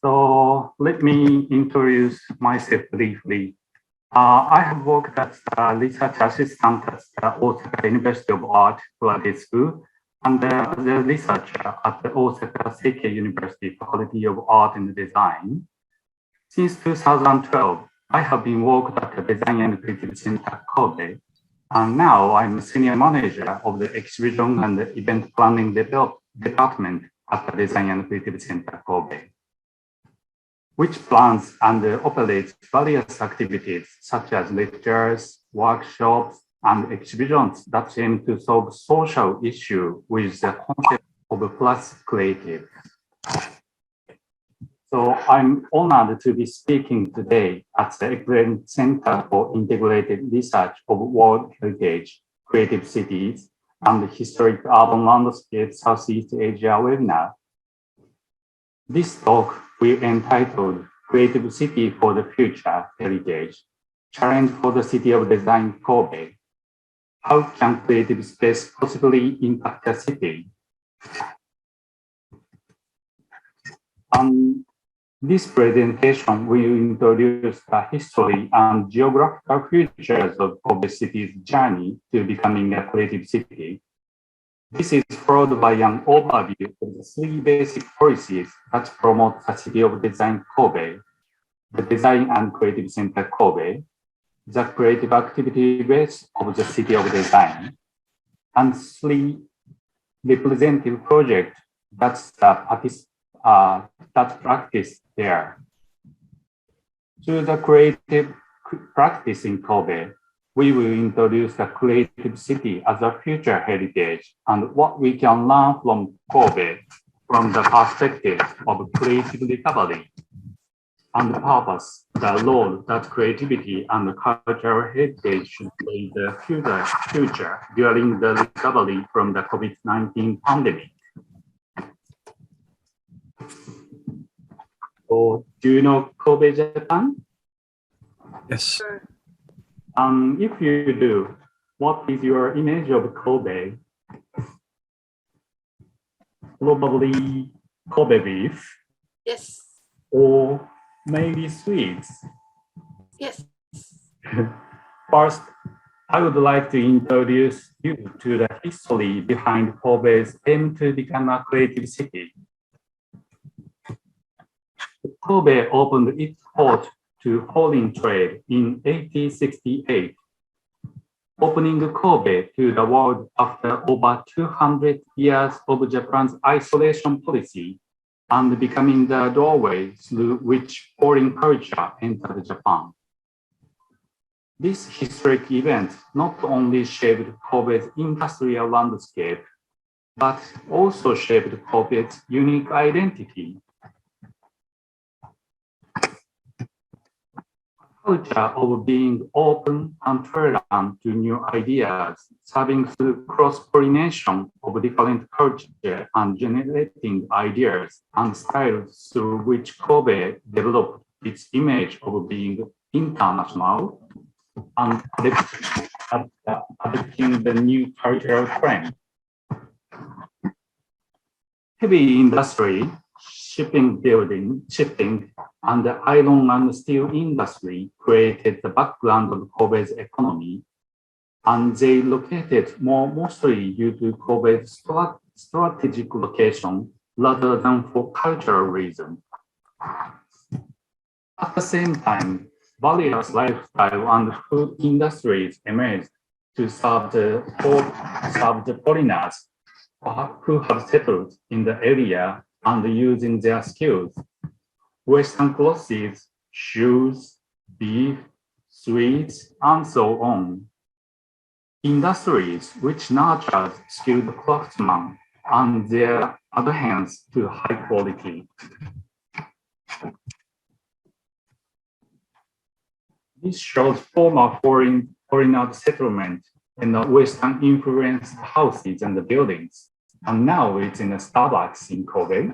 So let me introduce myself briefly. I have worked as a research assistant at the Osaka University of Art Graduate School and as a researcher at the Osaka Seikei University Faculty of Art and Design. Since 2012, I have been working at the Design and Creative Center Kobe, and now I'm a senior manager of the exhibition and the event planning department at the Design and Creative Center Kobe, which plans and operates various activities such as lectures, workshops, and exhibitions that aim to solve social issues with the concept of plus creative. So I'm honored to be speaking today at the Excellent Center for Integrated Research of World Heritage, Creative Cities, and Historic Urban Landscape Southeast Asia webinar. This talk we entitled Creative City for the Future Heritage, Challenge for the City of Design Kobe. How can creative space possibly impact a city? This presentation will introduce the history and geographical features of Kobe City's journey to becoming a creative city. This is followed by an overview of the three basic policies that promote the City of Design Kobe, the Design and Creative Center Kobe, the creative activity base of the City of Design, and three representative projects that practice there. Through the creative practice in Kobe, we will introduce the creative city as a future heritage and what we can learn from Kobe from the perspective of creative recovery and the purpose, the role that creativity and cultural heritage should play in the future during the recovery from the COVID-19 pandemic. So, do you know Kobe, Japan? Yes. If you do, what is your image of Kobe? Probably Kobe beef. Yes. Or maybe sweets. Yes. First, I would like to introduce you to the history behind Kobe's aim to become a creative city. Kobe opened its port to foreign trade in 1868, opening Kobe to the world after over 200 years of Japan's isolation policy and becoming the doorway through which foreign culture entered Japan. This historic event not only shaped Kobe's industrial landscape, but also shaped Kobe's unique identity. Culture of being open and tolerant to new ideas, serving through cross-pollination of different cultures and generating ideas and styles through which Kobe developed its image of being international and adopting the new cultural trend. Heavy industry, shipping, and the iron and steel industry created the background of Kobe's economy, and they located mostly due to Kobe's strategic location rather than for cultural reasons. At the same time, various lifestyle and food industries emerged to serve the foreigners who have settled in the area and using their skills. Western clothes, shoes, beef, sweets, and so on. Industries which nurtured skilled craftsmen and their adherence to high quality. This shows former foreigner settlement in the Western influenced houses and the buildings. And now it's in a Starbucks in Kobe.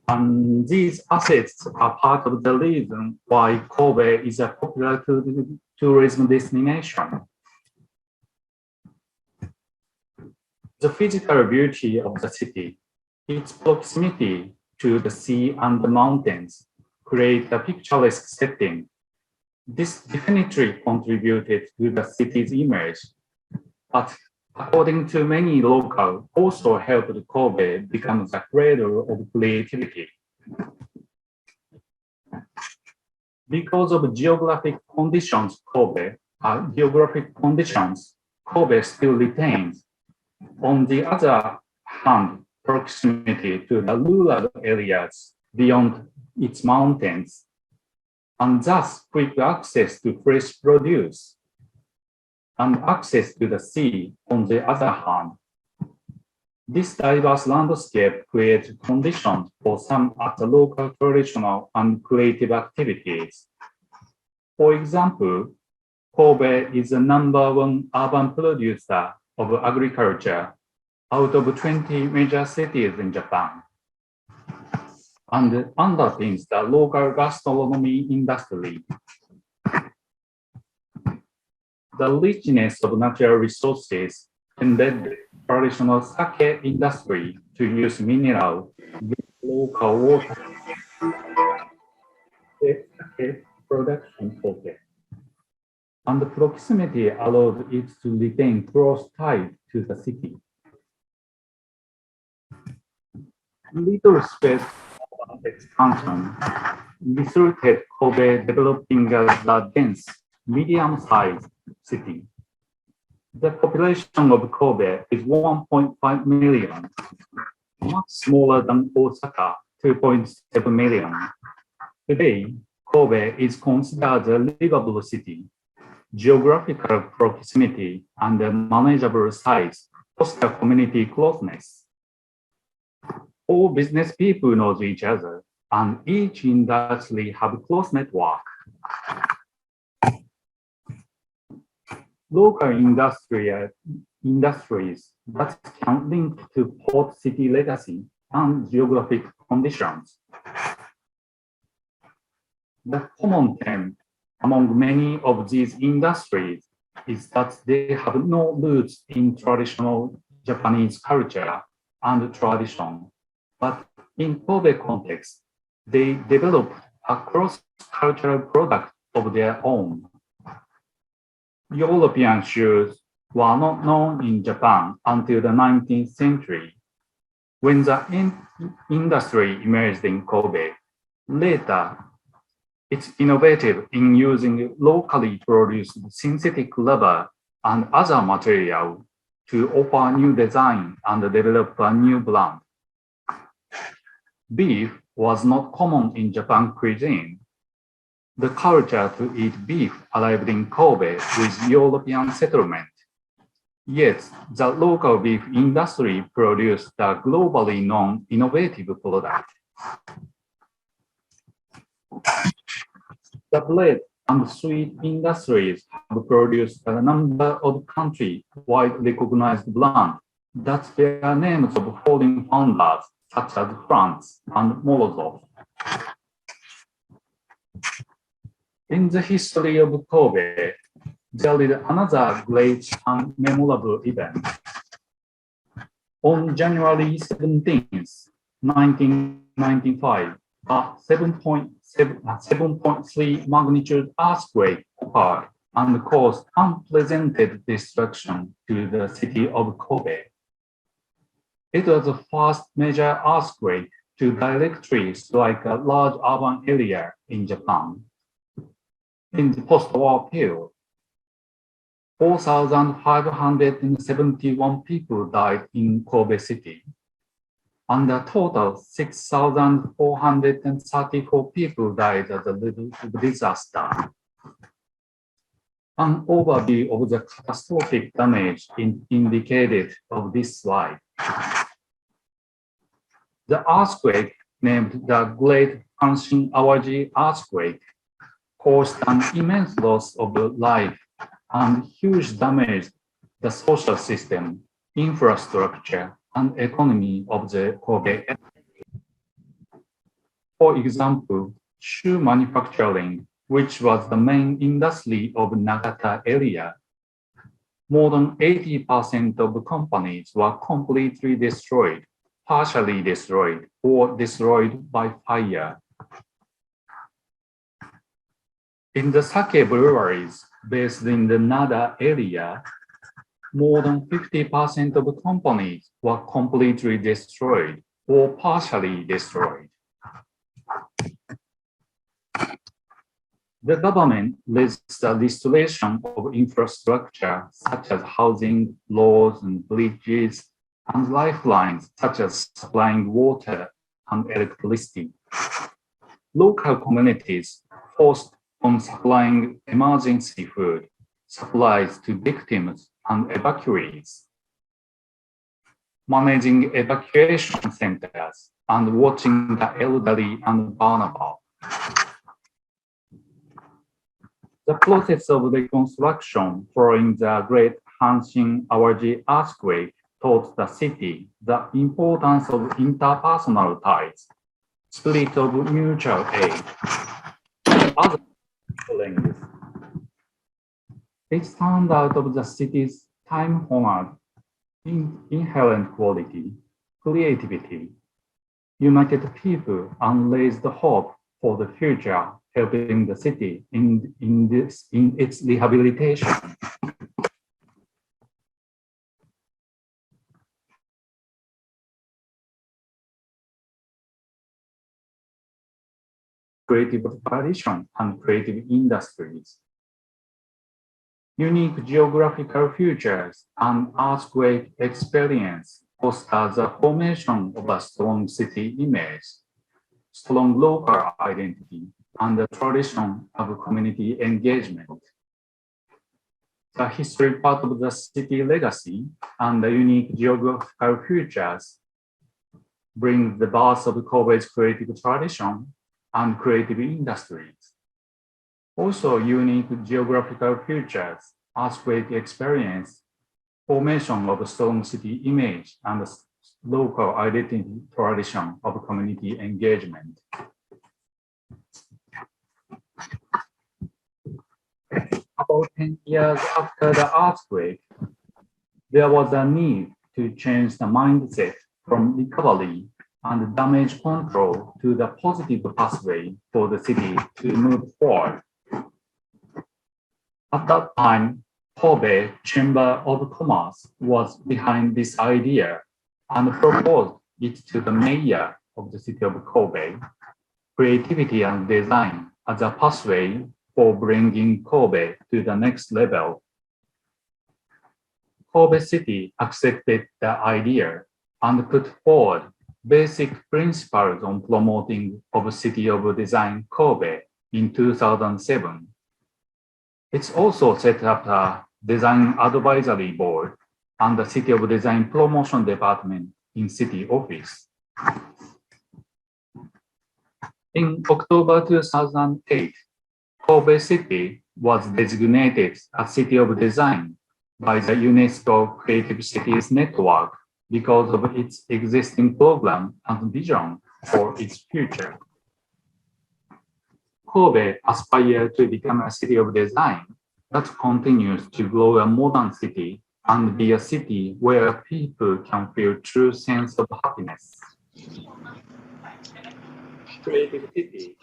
And these assets are part of the reason why Kobe is a popular tourism destination. The physical beauty of the city, its proximity to the sea and the mountains create a picturesque setting. This definitely contributed to the city's image, but according to many locals, also helped Kobe become the cradle of creativity. Because of geographic conditions, Kobe still retains. On the other hand, proximity to the rural areas beyond its mountains, and thus quick access to fresh produce, and access to the sea on the other hand. This diverse landscape creates conditions for some at the local traditional and creative activities. For example, Kobe is the #1 urban producer of agriculture out of 20 major cities in Japan, and underpins the local gastronomy industry. The richness of natural resources led the traditional sake industry to use mineral with local water sake production process. And the proximity allowed it to retain close ties to the city. Little space expansion resulted Kobe developing as a dense, medium-sized city. The population of Kobe is 1.5 million, much smaller than Osaka, 2.7 million. Today, Kobe is considered a livable city. Geographical proximity and a manageable size foster community closeness. All business people know each other, and each industry have close network. Local industries that can link to port city legacy and geographic conditions. The common theme among many of these industries is that they have no roots in traditional Japanese culture and tradition, but in Kobe context, they develop a cross-cultural product of their own. European shoes were not known in Japan until the 19th century, when the industry emerged in Kobe. Later, it's innovative in using locally produced synthetic rubber and other material to offer new design and develop a new brand. Beef was not common in Japan cuisine. The culture to eat beef arrived in Kobe with European settlement. Yet, the local beef industry produced a globally known innovative product. The bread and sweet industries have produced a number of country-wide recognized brands that bear names of foreign founders such as France and Morozov. In the history of Kobe, there is another great and memorable event. On January 17th, 1995, a 7.3 magnitude earthquake occurred and caused unprecedented destruction to the city of Kobe. It was the first major earthquake to directly strike a large urban area in Japan. In the post-war period, 4,571 people died in Kobe City, and a total 6,434 people died as a result of the disaster. An overview of the catastrophic damage indicated of this slide. The earthquake, named the Great Hanshin Awaji earthquake, caused an immense loss of life and huge damage to the social system, infrastructure, and economy of the Kobe area. For example, shoe manufacturing, which was the main industry of Nagata area, more than 80% of companies were completely destroyed, partially destroyed or destroyed by fire. In the sake breweries based in the Nada area, more than 50% of companies were completely destroyed or partially destroyed. The government leads the restoration of infrastructure such as housing, roads and bridges, and lifelines such as supplying water and electricity. Local communities forced on supplying emergency food, supplies to victims and evacuees, managing evacuation centers, and watching the elderly and vulnerable. The process of reconstruction following the Great Hanshin-Awaji earthquake taught the city the importance of interpersonal ties, spirit of mutual aid, and other feelings. It turned out of the city's time-honored inherent quality, creativity, united people, and raised hope for the future, helping the city in its rehabilitation. Creative tradition and creative industries. Unique geographical features and earthquake experience foster the formation of a strong city image, strong local identity, and the tradition of community engagement. The history part of the city legacy and the unique geographical features bring the birth of Kobe's creative tradition and creative industries. Also, unique geographical features, earthquake experience, formation of a strong city image, and the local identity tradition of community engagement. About 10 years after the earthquake, there was a need to change the mindset from recovery and damage control to the positive pathway for the city to move forward. At that time, Kobe Chamber of Commerce was behind this idea and proposed it to the mayor of the city of Kobe, creativity and design as a pathway for bringing Kobe to the next level. Kobe City accepted the idea and put forward basic principles on promoting of City of Design Kobe in 2007. It's also set up a design advisory board and the City of Design promotion department in city office. In October 2008, Kobe City was designated a City of Design by the UNESCO Creative Cities Network because of its existing program and vision for its future. Kobe aspires to become a city of design that continues to grow a modern city and be a city where people can feel true sense of happiness. Creative city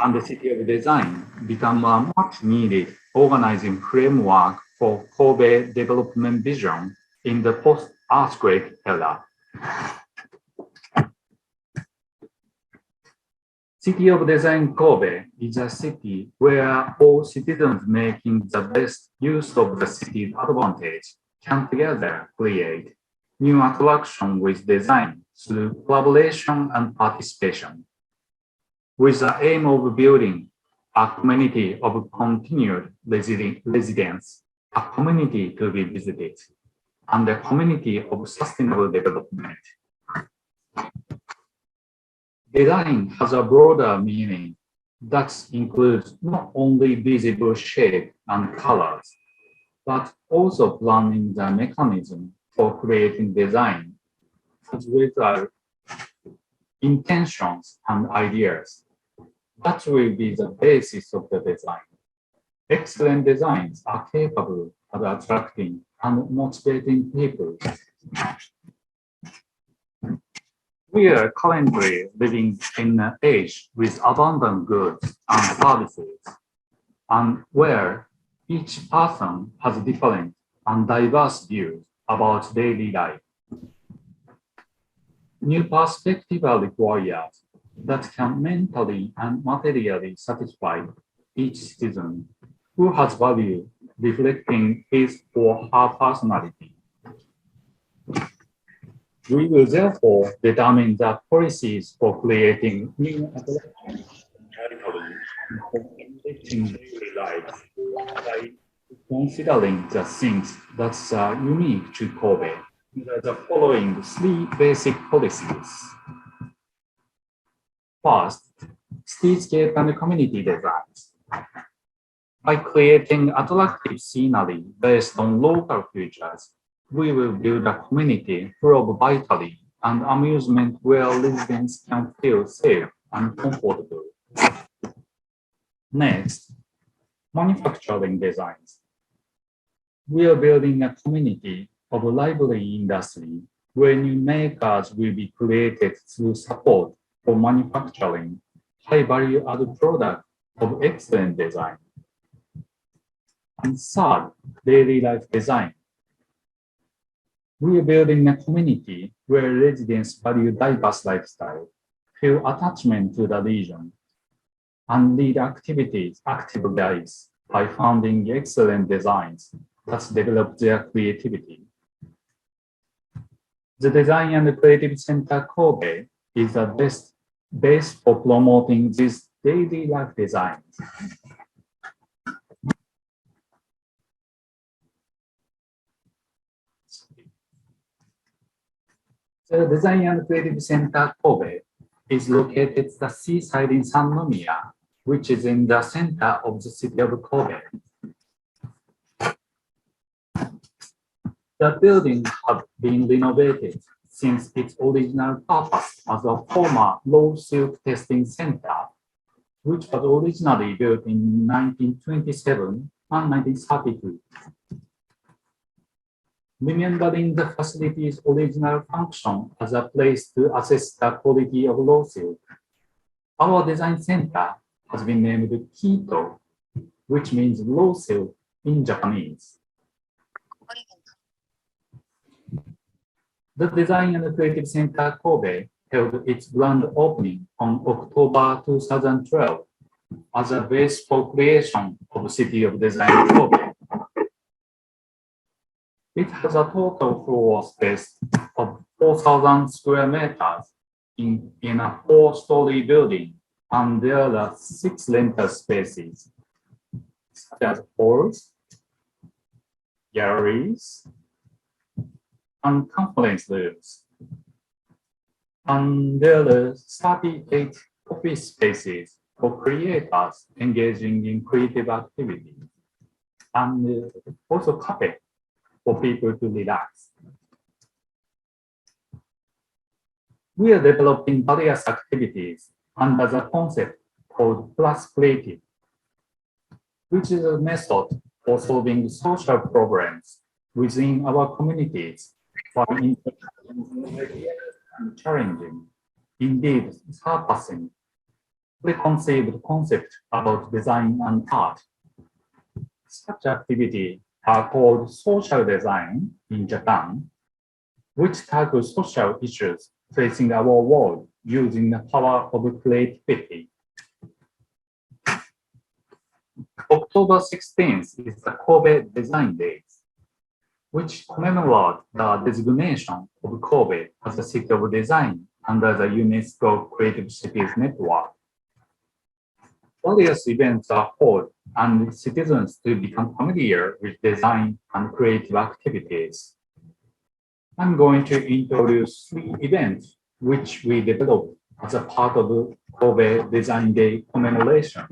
and the city of design become a much needed organizing framework for Kobe development vision in the post-earthquake era. City of Design Kobe is a city where all citizens making the best use of the city's advantage can together create new attraction with design through collaboration and participation, with the aim of building a community of continued residence, a community to be visited, and a community of sustainable development. Design has a broader meaning that includes not only visible shape and colors, but also planning the mechanism for creating design, as well as intentions and ideas. That will be the basis of the design. Excellent designs are capable of attracting and motivating people. We are currently living in an age with abundant goods and services, and where each person has different and diverse views about daily life. New perspectives are required that can mentally and materially satisfy each citizen who has value reflecting his or her personality. We will therefore determine the policies for creating new attractions for enriching daily life by considering the things that are unique to Kobe. There are the following three basic policies. First, cityscape and community designs. By creating attractive scenery based on local features, we will build a community full of vitality and amusement where residents can feel safe and comfortable. Next, manufacturing designs. We are building a community of lively industry where new makers will be created through support for manufacturing high-value added product of excellent design. And third, daily life design. We are building a community where residents value diverse lifestyle, feel attachment to the region, and lead active lives by founding excellent designs that develop their creativity. The Design and Creative Center Kobe is the best base for promoting these daily life designs. The Design and Creative Center Kobe is located at the seaside in Sannomiya, which is in the center of the city of Kobe. The buildings have been renovated since its original purpose as a former raw silk testing center, which was originally built in 1927 and 1932. Remembering the facility's original function as a place to assess the quality of raw silk, our design center has been named Kito, which means raw silk in Japanese. The Design and Creative Center Kobe held its grand opening on October 2012 as a base for creation of City of Design Kobe. It has a total floor space of 4,000 square meters in a 4-story building, and there are 6 rental spaces, such as halls, galleries, and conference rooms. And there are 38 office spaces for creators engaging in creative activities, and also cafe for people to relax. We are developing various activities under the concept called Plus Creative, which is a method for solving social problems within our communities by intelligent and challenging, indeed surpassing preconceived concept about design and art. Such activities are called social design in Japan, which tackle social issues facing our world using the power of creativity. October 16th is the Kobe Design Days, which commemorate the designation of Kobe as a city of design under the UNESCO Creative Cities Network. Various events are held and citizens to become familiar with design and creative activities. I'm going to introduce 3 events which we developed as a part of the Kobe Design Day commemoration.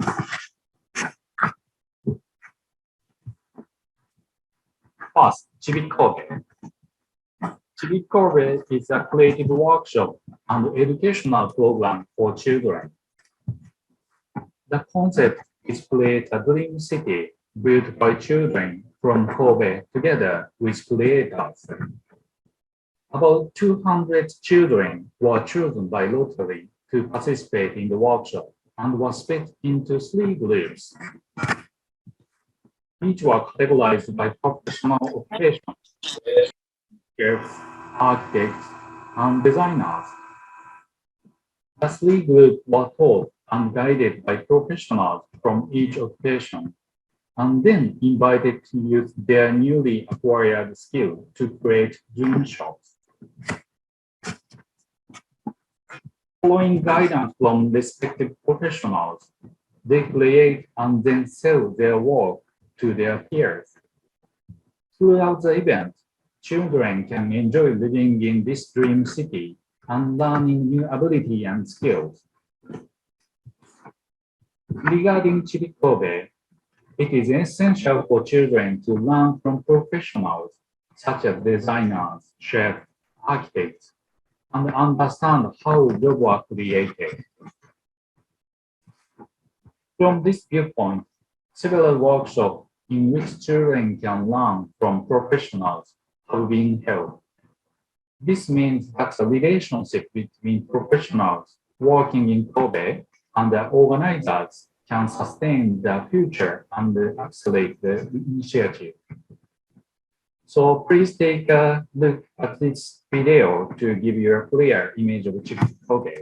First, Civic Kobe. Civic Kobe is a creative workshop and educational program for children. The concept is to create a dream city built by children from Kobe together with creators. About 200 children were chosen by lottery to participate in the workshop and were split into 3 groups. Each were categorized by professional occupations, chefs, architects, and designers. The 3 groups were taught and guided by professionals from each occupation, and then invited to use their newly acquired skill to create dream shops. Following guidance from respective professionals, they create and then sell their work to their peers. Throughout the event, children can enjoy living in this dream city and learning new ability and skills. Regarding Chibi Kobe, it is essential for children to learn from professionals such as designers, chefs, architects, and understand how jobs are created. From this viewpoint, several workshops in which children can learn from professionals have been held. This means that the relationship between professionals working in Kobe and the organizers can sustain the future and accelerate the initiative. So please take a look at this video to give you a clear image of Chibi Kobe.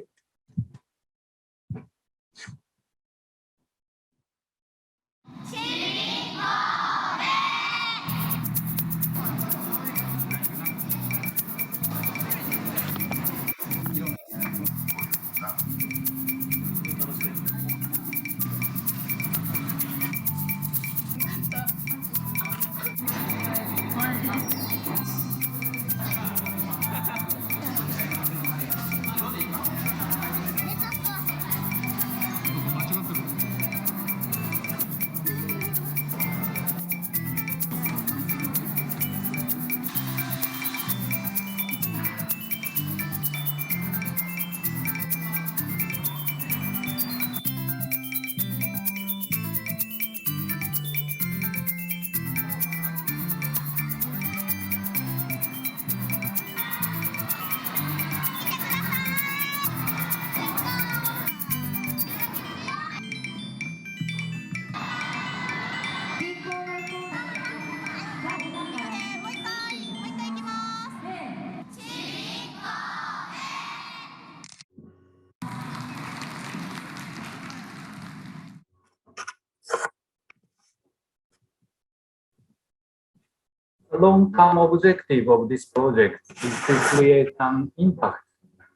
The long-term objective of this project is to create an impact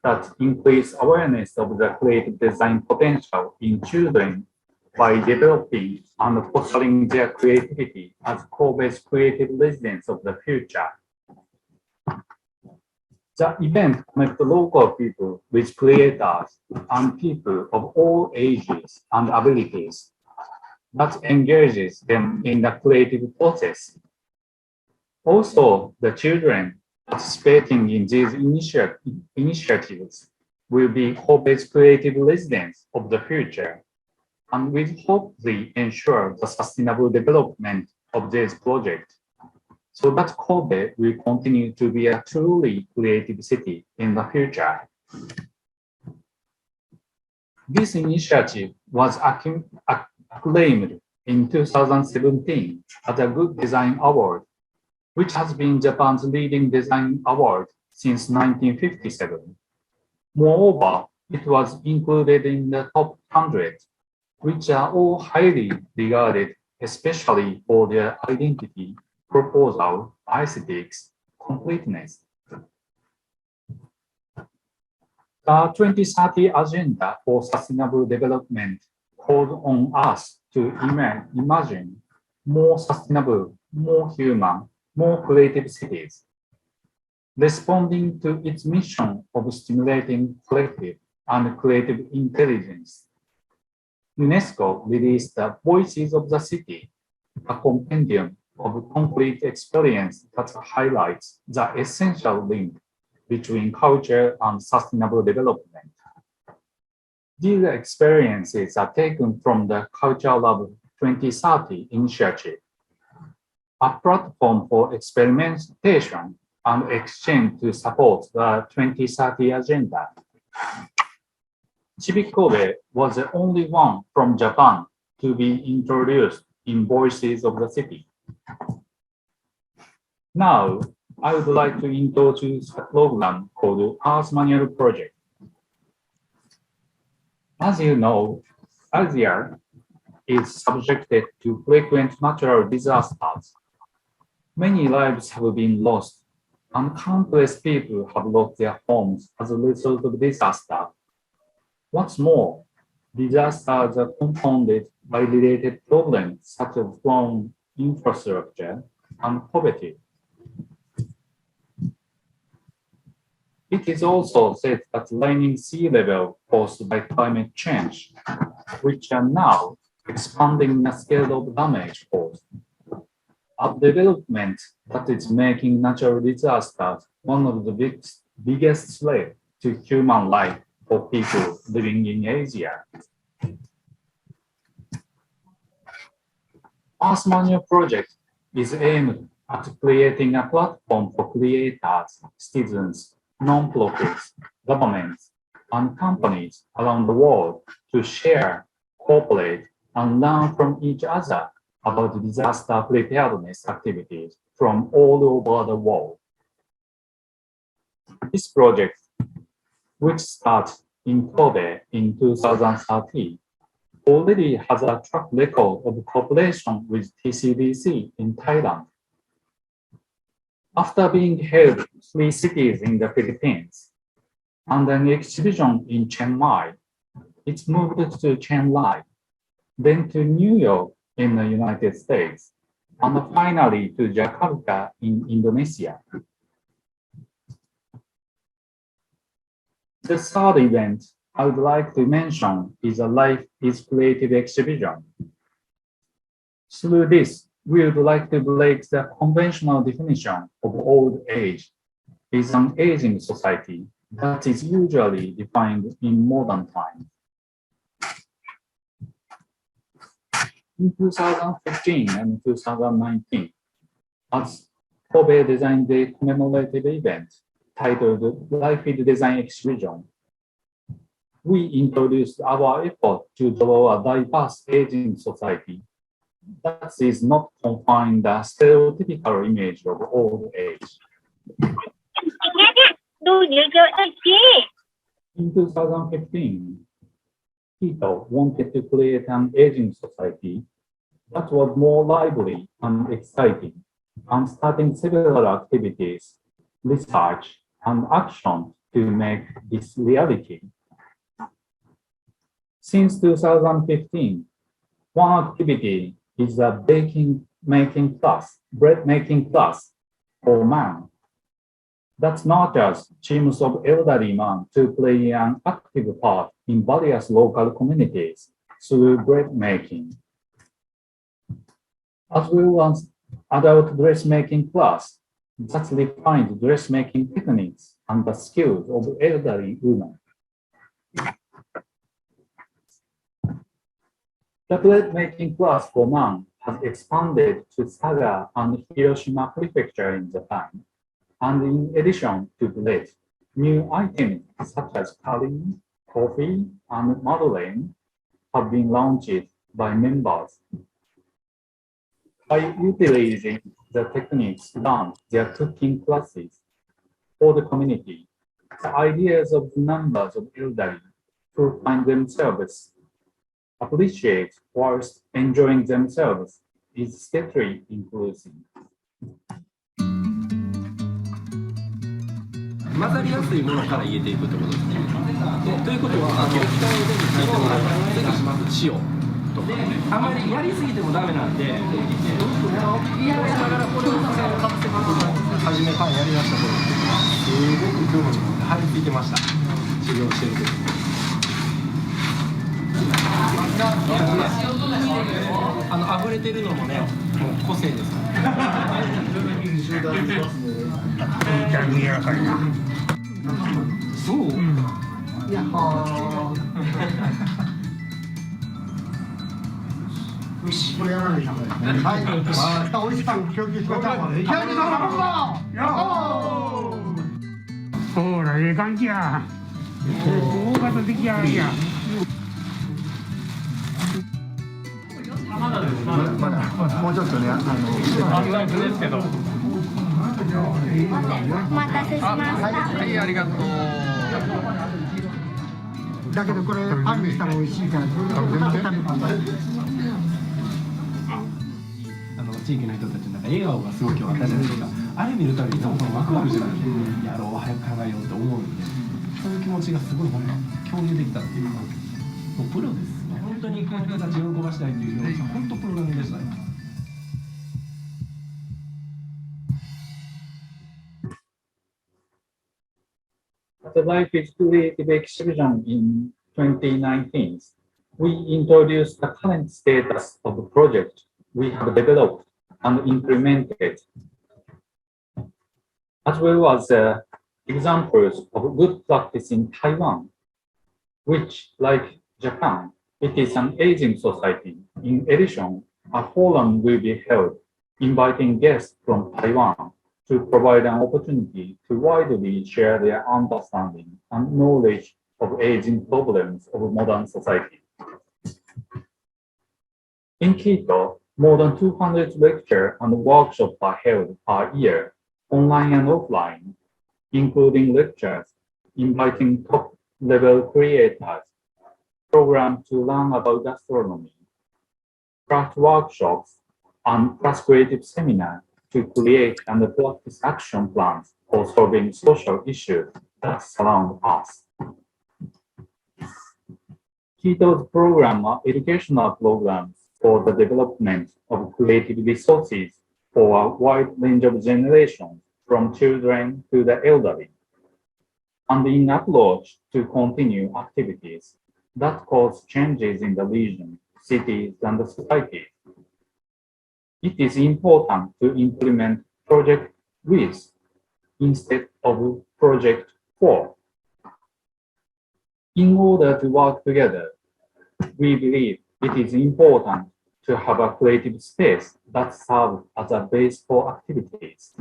that increases awareness of the creative design potential in children by developing and fostering their creativity as Kobe's creative residents of the future. The event connects local people with creators and people of all ages and abilities that engages them in the creative process. Also, the children participating in these initiatives will be Kobe's creative residents of the future and will hopefully ensure the sustainable development of this project so that Kobe will continue to be a truly creative city in the future. This initiative was acclaimed in 2017 at a Good Design Award, which has been Japan's leading design award since 1957. Moreover, it was included in the top 100, which are all highly regarded, especially for their identity, proposal, aesthetics, completeness. The 2030 Agenda for Sustainable Development called on us to imagine more sustainable, more human, more creative cities. Responding to its mission of stimulating collective and creative intelligence, UNESCO released the Voices of the City, a compendium of concrete experience that highlights the essential link between culture and sustainable development. These experiences are taken from the Culture Lab 2030 initiative, a platform for experimentation and exchange to support the 2030 agenda. Civic Kobe was the only one from Japan to be introduced in Voices of the City. Now, I would like to introduce a program called Earth Manual Project. As you know, Asia is subjected to frequent natural disasters. Many lives have been lost, and countless people have lost their homes as a result of disaster. What's more, disasters are compounded by related problems such as strong infrastructure and poverty. It is also said that rising sea level caused by climate change, which are now expanding the scale of damage caused. A development that is making natural disasters one of the biggest threats to human life for people living in Asia. Earth Manual Project is aimed at creating a platform for creators, citizens, non-profits, governments, and companies around the world to share, cooperate, and learn from each other about disaster preparedness activities from all over the world. This project, which started in Kobe in 2013, already has a track record of cooperation with TCDC in Thailand. After being held in 3 cities in the Philippines and an exhibition in Chiang Mai, it moved to Chiang Rai, then to New York in the United States, and finally to Jakarta in Indonesia. The third event I would like to mention is a Life is Creative exhibition. Through this, we would like to break the conventional definition of old age as an aging society that is usually defined in modern times. In 2015 and 2019, as Kobe Design Day commemorative event titled Life is Design Exhibition, we introduced our effort to draw a diverse aging society that is not confined the stereotypical image of old age. In 2015, people wanted to create an aging society that was more lively and exciting, and starting several activities, research, and action to make this reality. Since 2015, one activity is a bread making class for men that nurtures teams of elderly men to play an active part in various local communities through bread making. As well as adult dressmaking class that refined dressmaking techniques and the skills of elderly women. The bread making class for men has expanded to Saga and Hiroshima Prefecture in Japan. And in addition to bread, new items such as curry, coffee, and madeleine have been launched by members. By utilizing the techniques learned their cooking classes for the community, the ideas of numbers of elderly who find themselves appreciate whilst enjoying themselves is steadily increasing. 混ざりやすいものから入れていくってことですね。ということは、液体を全部入れてもらうから、まず塩とか、あまりやりすぎてもダメなんで、やりながらこれを初めパンやりだした頃すごく興味持って張り付いてました。治療してる時に。溢れてるのもね、もう個性ですから。にやらかいな。そう。いやよし、これやらないと。はい、また美味しく供給しましょう。ケンジさん、頼むぞ。ほら、ええ感じや。大型的やんや。まだもうちょっとね、ですけど。お待たせしました。はい、ありがとう。だけどこれパンにしたら美味しいから、地域の人たちのなんか笑顔がすごい今日あったじゃないですか。あれ見るたびになんかワクワクじゃないですか。やろう早く考えようって思うんで、そういう気持ちがすごいなんか共有できたっていうか、もうプロですね。本当にこの人たちを喜ばしたいっていうのは本当プロ並みでしたね。The Life is Creative exhibition in 2019, we introduced the current status of the project we have developed and implemented, as well as examples of good practice in Taiwan, which, like Japan, it is an aging society. In addition, a forum will be held, inviting guests from Taiwan to provide an opportunity to widely share their understanding and knowledge of aging problems of modern society. In Quito, more than 200 lectures and workshops are held per year, online and offline, including lectures inviting top-level creators, programs to learn about gastronomy, craft workshops, and plus creative seminars to create and practice action plans for solving social issues that surround us. Quito's programs are educational programs for the development of creative resources for a wide range of generations, from children to the elderly, and in approach to continue activities that cause changes in the region, cities, and the society. It is important to implement project with instead of project for. In order to work together, we believe it is important to have a creative space that serves as a base for activities.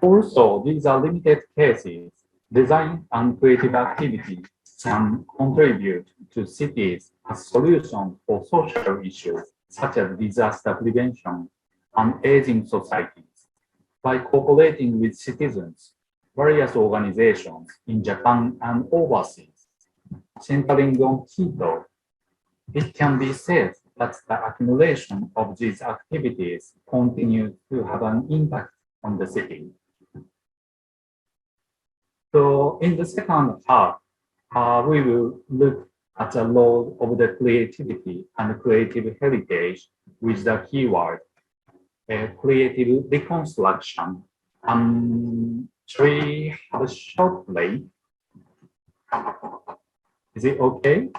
Also, these are limited cases. Design and creative activity can contribute to cities as solutions for social issues such as disaster prevention and aging societies. By cooperating with citizens, various organizations in Japan and overseas, centering on Quito, it can be said that the accumulation of these activities continues to have an impact on the city. So in the second half, we will look at the role of the creativity and creative heritage with the keyword creative reconstruction. Shall we have a short play? Is it okay?